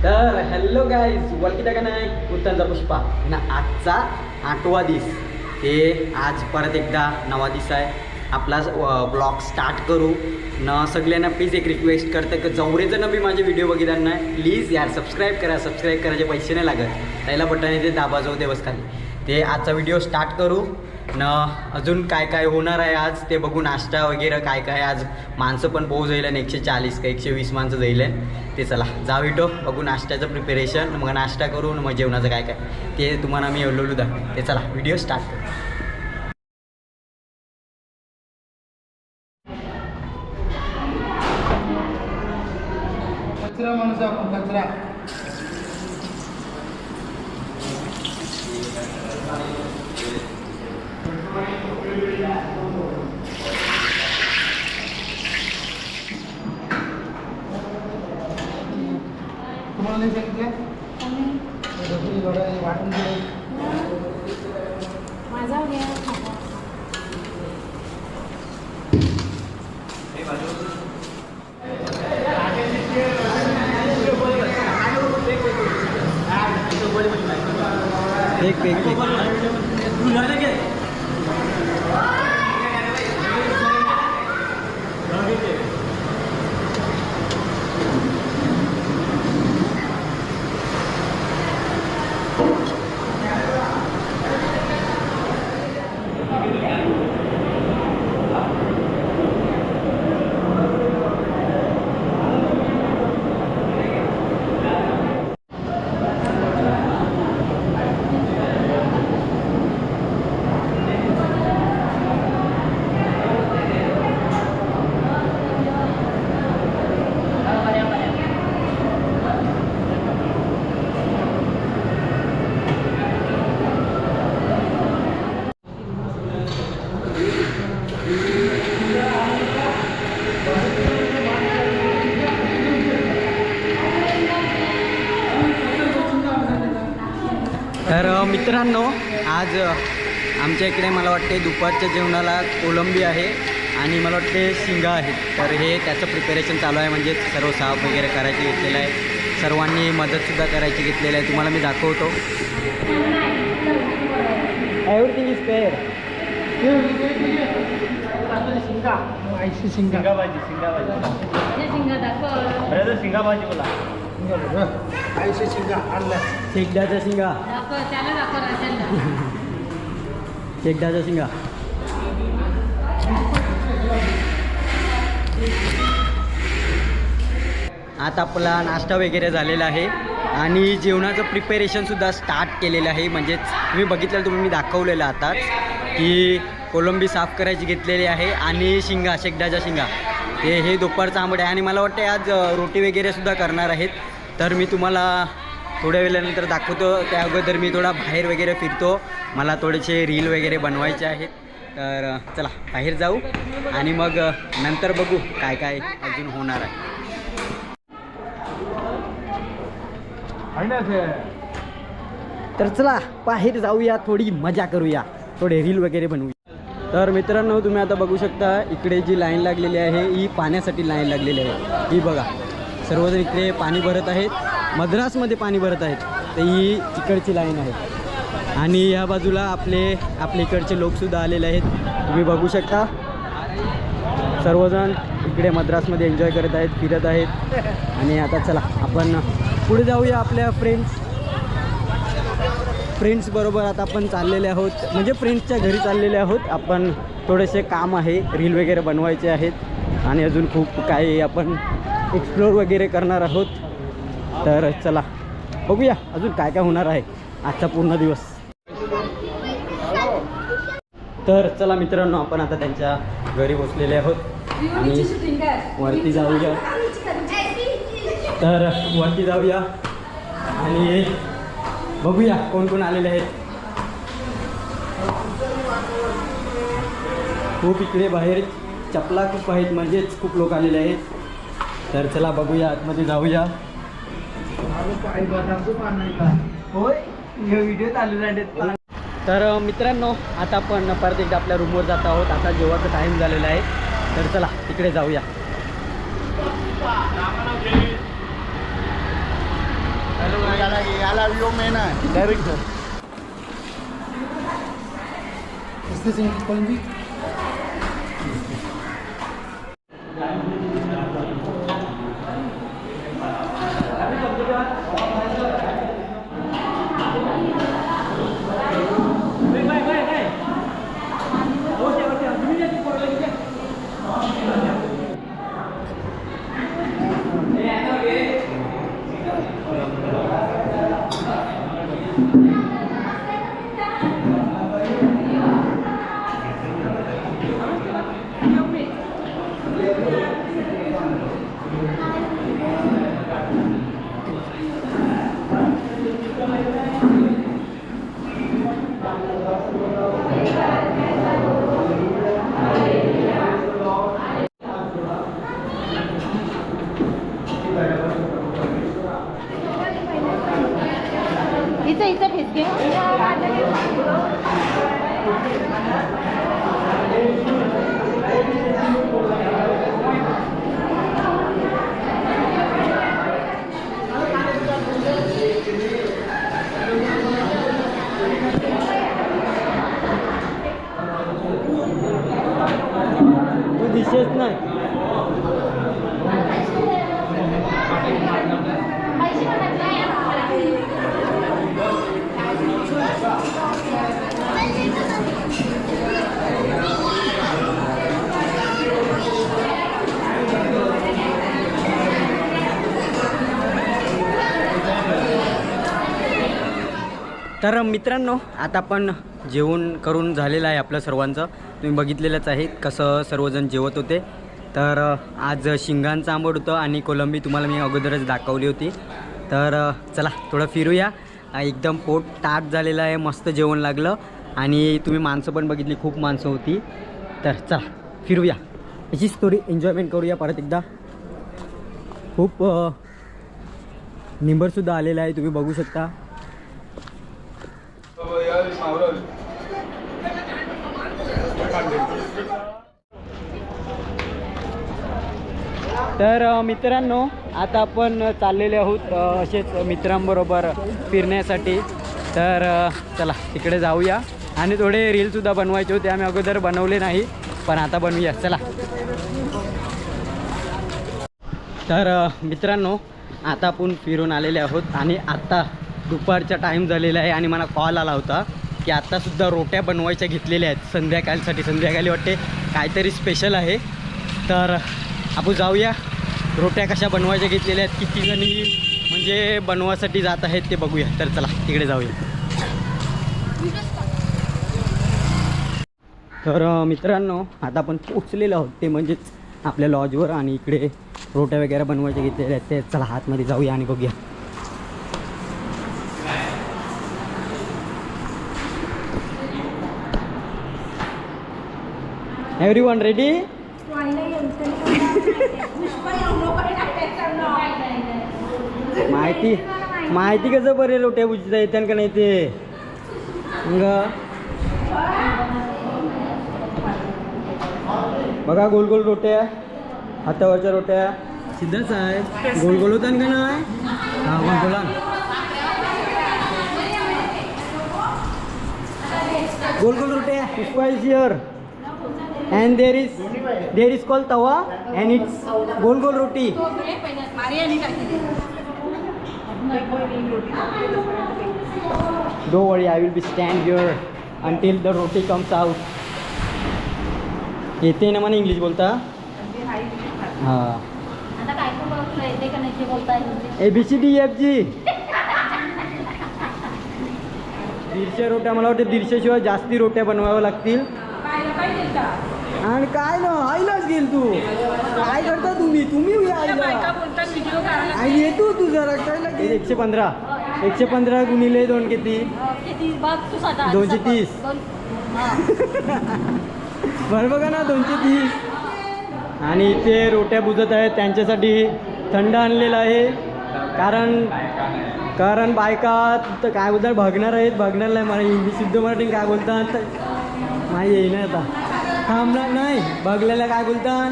तर hello guys, वरती टाका नाही उत्तरचा पुष्पा ना. आजचा 8वा दिवस. ते आज परत एकदा 9वा दिवस आहे आपला ब्लॉग स्टार्ट करू न. सगळ्यांना प्लीज एक रिक्वेस्ट करते की जवळेजणं मी माझे व्हिडिओ बघितला नाही, प्लीज यार सबस्क्राईब करा. सबस्क्राईब करायचे पैसे नाही लागत, त्याला बटन येते दाबा जाऊ दे बस खाली. ते आजचा व्हिडिओ स्टार्ट करू न. अजून काय काय होणार आहे आज ते बघू. नाश्ता वगैरे काय काय आज माणसं पण बहुत जाईल, 140 का 120 माणसं जाईल. ते चला जाऊ भेटो बघू नाश्त्याचं प्रिपेरेशन. मग नाश्ता करू मग जेवणाचं काय काय ते तुम्हाला मी हळूहळू दाखवते. ते चला व्हिडिओ स्टार्ट करू. कचरा माणूस आपण कचरा. तुम्हाला नाही सांगितलं वाटून माझा तर मित्रांनो, आज आमच्या इकडे मला वाटते दुपारच्या जेवणाला कोलंबी आहे आणि मला वाटते शिंगा आहेत. तर हे त्याचं प्रिपेरेशन चालू आहे, म्हणजे सर्व साफ वगैरे करायचे घेतलेलं आहे. सर्वांनी मदतसुद्धा करायची घेतलेलं आहे. तुम्हाला मी दाखवतो. Everything is fair. शिंगा भाजी बोला. आईशी शिंगा आणला. शेकड्याचा शिंगा. शेकड्याचा शिंगा. आता आपला नाश्ता वगैरे झालेला आहे आणि जेवणाचं प्रिपेरेशनसुद्धा स्टार्ट केलेलं आहे. म्हणजेच तुम्ही बघितलं, तुम्ही मी दाखवलेलं आताच की कोलंबी साफ करायची घेतलेली आहे आणि शिंगा, शेकड्याच्या शिंगा हे दुपारचं आंबट आहे. आणि मला वाटतं आज रोटी वगैरेसुद्धा करणार आहेत. तर मी तुम्हाला थोड्या वेळानंतर दाखवतो. त्या अगोदर मी थोडा बाहेर वगैरे फिरतो, मला थोडेसे रील वगैरे बनवायचे आहेत. तर चला बाहेर जाऊ आणि मग नंतर बघू काय काय अजून होणार आहे. तर चला बाहेर जाऊया, थोडी मजा करूया, थोडे रील वगैरे बनवूया. तर मित्रांनो, तुम्ही आता बघू शकता इकडे जी लाईन लागलेली आहे ही पाण्यासाठी लाईन लागलेली आहे. ही बघा, सर्वजण इकडे पाणी भरत आहेत. मद्रासमध्ये पाणी भरत आहेत. तर ही इकडची लाईन आहे आणि या बाजूला आपले इकडचे लोकसुद्धा आलेले आहेत. तुम्ही बघू शकता सर्वजण इकडे मद्रासमध्ये एन्जॉय करत आहेत, फिरत आहेत. आणि आता चला आपण पुढे जाऊया आपल्या फ्रेंड्स बरोबर. आता आपण चाललेले आहोत, म्हणजे फ्रेंड्सच्या घरी चाललेले आहोत आपण. थोडेसे काम आहे, रील वगैरे बनवायचे आहेत आणि अजून खूप काही आपण एक्सप्लोर वगैरे करणार आहोत. तर चला बघूया अजून काय काय होणार आहे आजचा पूर्ण दिवस. तर चला मित्रांनो, आपण आता त्यांच्या घरी पोचलेले आहोत आणि वरती जाऊया. तर वरती जाऊया आणि बघूया कोण कोण आलेले आहेत. खूप इकडे बाहेर चपला खूप आहेत, म्हणजेच खूप लोक आलेले आहेत. तर चला बघूया, आतमध्ये जाऊया. होय, व्हिडिओ चालू झाले. तर मित्रांनो, आता आपण परत एकदा आपल्या रूमवर जात आहोत. आता जेवणाचा टाईम झालेला आहे, तर चला तिकडे जाऊया. Ala yo mena. डायरेक्टर कसली सांगितली कोणती इथं फेसके तू दिसेच नाही. तर मित्रांनो आता आपण जेवण करून झालेलं आहे आपलं सर्वांचं. तुम्ही बघितलेलंच आहे कसं सर्वजण जेवत होते. तर आज शिंगांचं आंबट होतं आणि कोलंबी तुम्हाला मी अगोदरच दाखवली होती. तर चला थोडं फिरूया. एकदम पोट ताट झालेलं आहे, मस्त जेवण लागलं आणि तुम्ही माणसं पण बघितली, खूप माणसं होती. तर चला फिरूया, याची स्टोरी एन्जॉयमेंट करूया परत एकदा. खूप निंबरसुद्धा आलेलं आहे, तुम्ही बघू शकता. तर मित्रांनो आता आपण चाललेले आहोत असेच मित्रांबरोबर फिरण्यासाठी. तर चला तिकडे जाऊया आणि थोडे रीलसुद्धा बनवायचे होते. आम्ही अगोदर बनवले नाही पण आता बनवूया, चला. तर मित्रांनो आता आपण फिरून आलेले आहोत आणि आत्ता दुपारचा टाईम झालेला आहे आणि मला कॉल आला होता की आत्तासुद्धा रोट्या बनवायच्या घेतलेल्या आहेत संध्याकाळसाठी. संध्याकाळी वाटते काहीतरी स्पेशल आहे. तर आपण जाऊया, रोट्या कशा बनवायच्या घेतलेल्या आहेत, किती जणी म्हणजे बनवासाठी जात आहेत ते बघूया. तर चला तिकडे जाऊया. तर मित्रांनो आता आपण पोचलेलो आहोत ते म्हणजेच आपल्या लॉजवर आणि इकडे रोट्या वगैरे बनवायच्या घेतलेल्या आहेत. ते चला आतमध्ये जाऊया आणि बघूया. Everyone ready? माहिती कसं बरे रोट्या बुजता येतात का नाही ते. बघा गोल गोल रोट्या, हातावरच्या रोट्या सिद्धच आहे. गोल गोल होतात का नाही? हा गोल गोला. गोल गोल रोट्या. Pushpa is here and there is called tawa and it's gol gol roti. Don't worry, I will be stand here until the roti comes out. येते ना मला इंग्लिश बोलता? हां. आता काय बोलता येते का नाही बोलता A B C D F G. 150 रोट्या, मला वाटतं 150 शिवाय जास्ती रोट्या बनवाव्या लागतील. आणि काय ना आईलाच गेल तू काय करता तुम्ही आईला आई येतो तू जरा काय 115 गुणिले 2 किती? 230. बरं बघा ना 230. आणि इथे रोट्या बुजत आहेत, त्यांच्यासाठी थंड आणलेलं आहे. कारण बायका तर काय बोलतात बघणार आहेत. बघणार नाही मला इंग्लिश शुद्ध मराठी काय बोलतात माहिती येईल ना. आता थांबणार नाही बघलेल्या काय बोलतात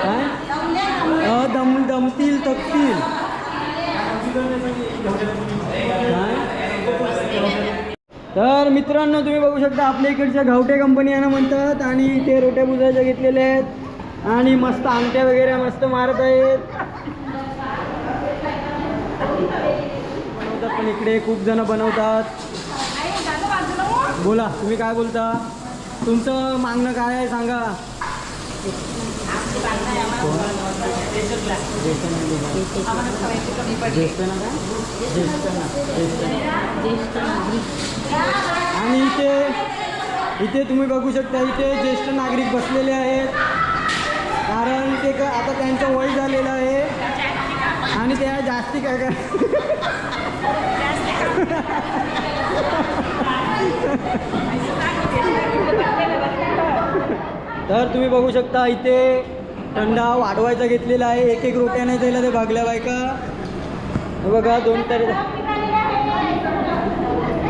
काय दमतील थकतील. तर मित्रांनो तुम्ही बघू शकता आपल्या इकडच्या घावटे कंपनी यांना म्हणतात आणि ते रोट्या बुजायच्या घेतलेले आहेत आणि मस्त अंगठ्या वगैरे मस्त मारत आहेत. बनवतात पण इकडे खूप जण बनवतात. बोला तुम्ही काय बोलता, तुमचं मागणं काय आहे सांगा. आणि इथे तुम्ही बघू शकता इथे ज्येष्ठ नागरिक बसलेले आहेत कारण ते आता त्यांचं वय झालेलं आहे आणि त्या जास्ती काय तर तुम्ही बघू शकता इथे थंडा वाढवायचा घेतलेला आहे. एक एक रोट्या नाही जायला ते भागल्या बायका. हे बघा दोन तरी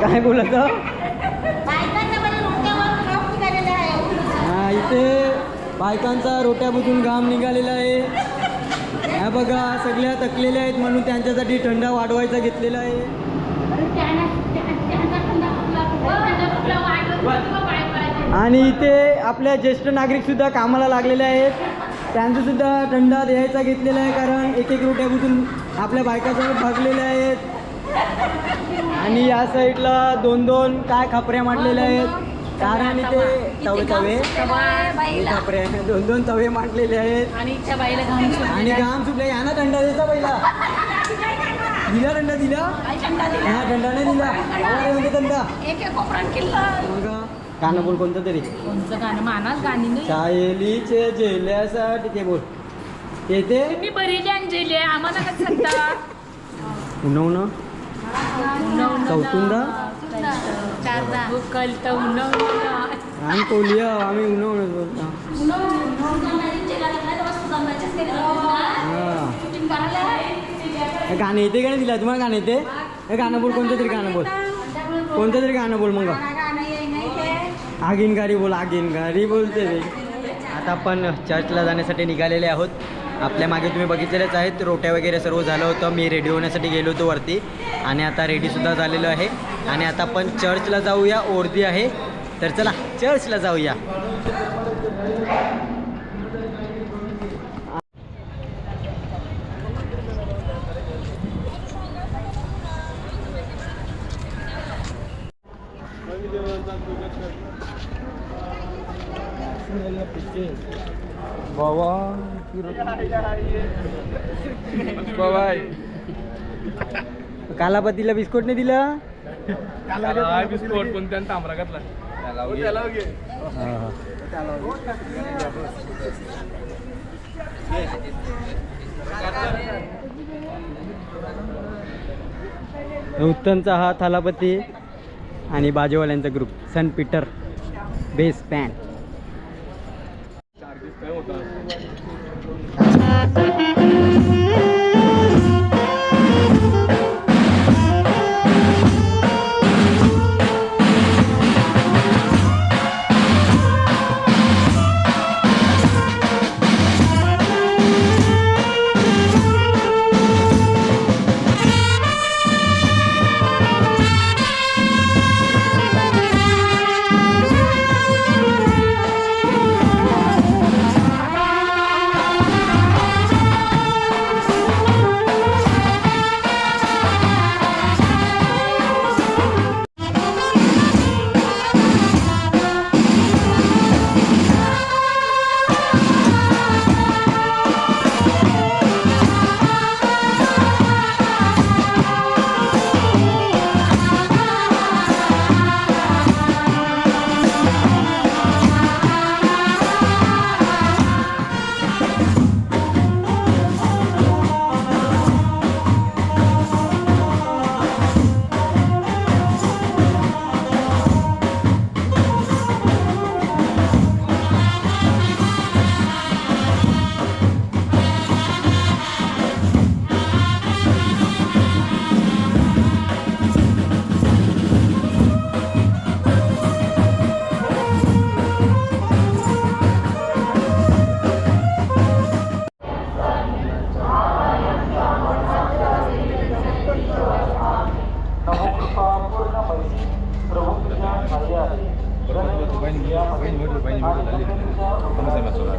काय बोलत हा इथे बायकांचा रोट्या बुजून घाम निघालेला आहे. ह्या बघा सगळ्या थकलेल्या आहेत म्हणून त्यांच्यासाठी थंडा वाढवायचा घेतलेला आहे. आणि इथे आपल्या ज्येष्ठ नागरिक सुद्धा कामाला लागलेले आहेत. त्यांचं सुद्धा थंडा द्यायचा घेतलेला आहे कारण एक एक रोट्या बुजून आपल्या बायकासोबत भागलेल्या आहेत. आणि या साईडला दोन दोन काय खापऱ्या मांडलेल्या आहेत कारण इथे तवे खापरे दोन दोन तवे मांडलेले आहेत आणि घाम सुटले. यांना थंडा द्यायचा पहिला दिला थंडा दिला हा थंडा नाही दिला म्हणजे थंडा गाणं बोल कोणतं तरी चायलीचे जेल्यासाठी ते बोल येते उन्हवणं चौथुंदा आणि कोलिया आम्ही उन्हवणं बोलतो. हां गाणं येते का नाही दिला तुम्हाला गाणं येते हे गाणं बोल कोणतं तरी गाणं बोल कोणतं तरी गाणं बोल मग आगीनगारी बोल आगीनगारी बोलते रे. आता आपण चर्चला जाण्यासाठी निघालेले आहोत. आपल्या मागे तुम्ही बघितलेलेच आहेत रोट्या वगैरे सर्व झालं होतं. मी रेडी होण्यासाठी गेलो होतो वरती आणि आता रेडीसुद्धा झालेलो आहे आणि आता आपण चर्चला जाऊया. ओरदी आहे तर चला चर्चला जाऊया. कालापतीला बिस्कुट नाही दिलं बिस्कुट पण त्यांना तांबरा घातला उत्तनचा हा थालापती आणि बाजूवाल्यांचा ग्रुप सन पीटर बेस पॅन. Vamos a mejorar.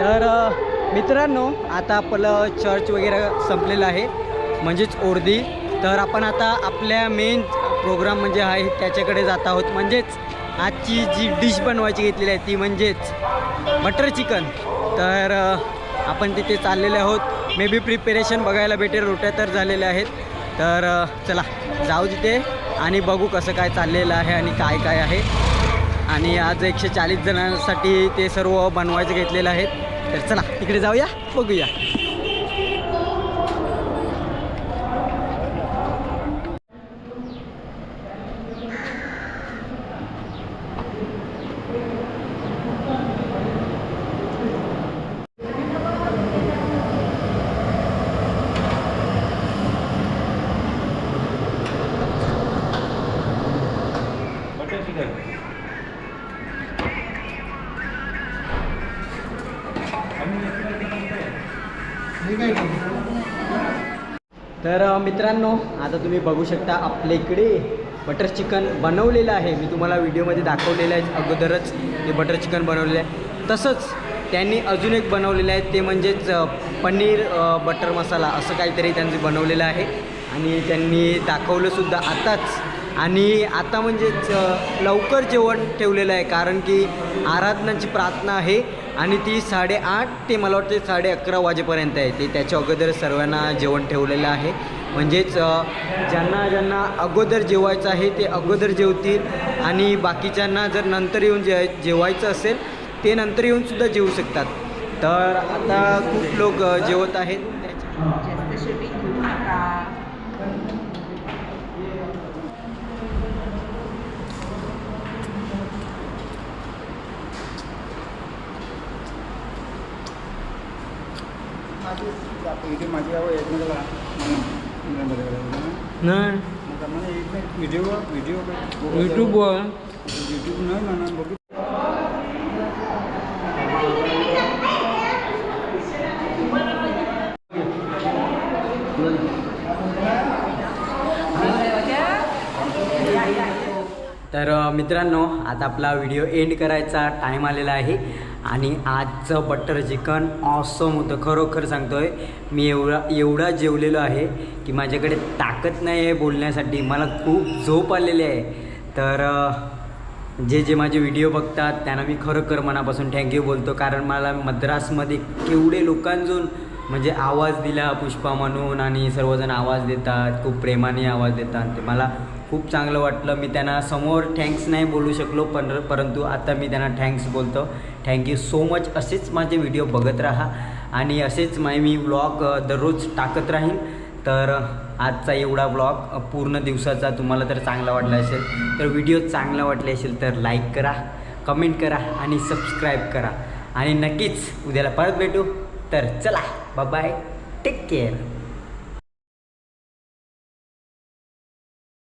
तर मित्रांनो, आता आपलं चर्च वगैरे संपलेलं आहे, म्हणजेच ओर्दी. तर आपण आता आपल्या मेन प्रोग्राम म्हणजे आहे त्याच्याकडे जात आहोत. म्हणजेच आजची जी डिश बनवायची घेतलेली आहे ती म्हणजेच बटर चिकन. तर आपण तिथे चाललेले आहोत. मे बी प्रिपेरेशन बघायला भेटेल, रोट्या तर झालेल्या आहेत. तर चला जाऊ तिथे आणि बघू कसं काय चाललेलं आहे आणि काय काय आहे. आणि आज 140 जणांसाठी ते सर्व बनवायचं घेतलेलं आहे. तर चला तिकडे जाऊया, बघूया. तर मित्रांनो, आता तुम्ही बघू शकता आपल्या इकडे बटर चिकन बनवलेलं आहे. मी तुम्हाला व्हिडिओमध्ये दाखवलेलं आहे अगोदरच ते बटर चिकन बनवलेलं आहे. तसंच त्यांनी अजून एक बनवलेलं आहे, ते म्हणजेच पनीर बटर मसाला असं काहीतरी त्यांचं बनवलेलं आहे. आणि त्यांनी दाखवलंसुद्धा आताच. आणि आता म्हणजेच लवकर जेवण ठेवलेलं आहे, कारण की आराधनाची प्रार्थना आहे आणि ती 8:30 ते मला वाटते 11:30 वाजेपर्यंत आहे. ते त्याच्या अगोदर सर्वांना जेवण ठेवलेलं आहे. म्हणजेच ज्यांना अगोदर जेवायचं आहे ते अगोदर जेवतील आणि बाकीच्यांना जर नंतर येऊन जेवायचं असेल ते नंतर येऊनसुद्धा जेवू शकतात. तर आता खूप लोक जेवत आहेत. इथे माझी आवड व्हिडिओ यूट्यूबवर नाही म्हणा बघू. तर मित्रांनो, आता आपला व्हिडिओ एंड करायचा टाईम आलेला आहे. आणि आजचं बटर चिकन ऑसम होतं, खरोखर सांगतो आहे. मी एवढा जेवलेलो आहे की माझ्याकडे ताकद नाही आहे बोलण्यासाठी. मला खूप झोप आलेली आहे. तर जे माझे व्हिडिओ बघतात त्यांना मी खरोखर मनापासून थँक्यू बोलतो, कारण मला मद्रासमध्ये केवढे लोकांजून म्हणजे आवाज दिला पुष्पा म्हणून, आणि सर्वजण आवाज देतात, खूप प्रेमाने आवाज देतात. ते मला खूप चांगलं वाटलं. मी त्यांना समोर थँक्स नाही बोलू शकलो, परंतु आता मी त्यांना थँक्स बोलतो. Thank you so much. असेच माझे व्हिडिओ बघत राहा आणि असेच मी व्लॉग दररोज टाकत राहीन. तर आजचा एवढा ब्लॉग पूर्ण दिवसाचा तुम्हाला तर चांगला वाटला असेल, तर व्हिडिओ चांगला वाटले असेल तर लाईक करा, कमेंट करा आणि सबस्क्राईब करा. आणि नक्कीच उद्याला परत भेटू. तर चला, बाय बाय, टेक केअर.